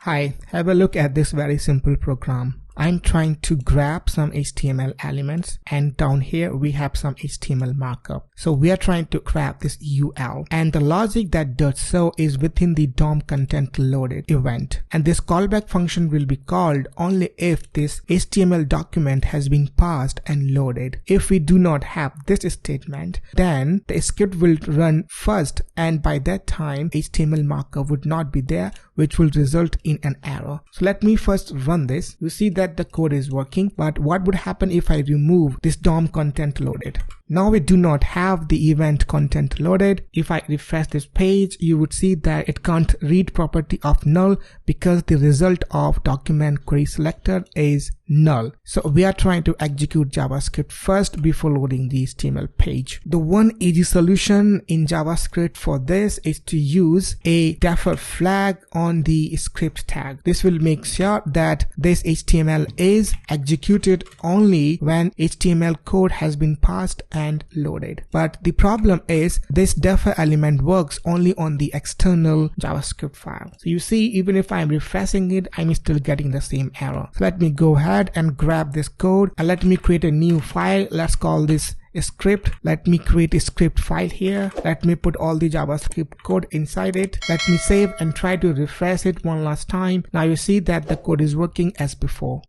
Hi, have a look at this very simple program. I'm trying to grab some HTML elements, and down here we have some HTML markup. So we are trying to grab this UL, and the logic that does so is within the DOMContentLoaded event. And this callback function will be called only if this HTML document has been parsed and loaded. If we do not have this statement, then the script will run first, and by that time HTML markup would not be there, which will result in an error. So let me first run this. You see that the code is working, but what would happen if I remove this DOMContentLoaded? Now we do not have the event content loaded. If I refresh this page, you would see that it can't read property of null because the result of document query selector is null. So we are trying to execute JavaScript first before loading the HTML page. The one easy solution in JavaScript for this is to use a defer flag on the script tag. This will make sure that this HTML is executed only when HTML code has been parsed and loaded. But the problem is this defer element works only on the external JavaScript file. So you see, even if I'm refreshing it, I'm still getting the same error. So let me go ahead and grab this code and let me create a new file. Let's call this script. Let me create a script file here. Let me put all the JavaScript code inside it. Let me save and try to refresh it one last time. Now you see that the code is working as before.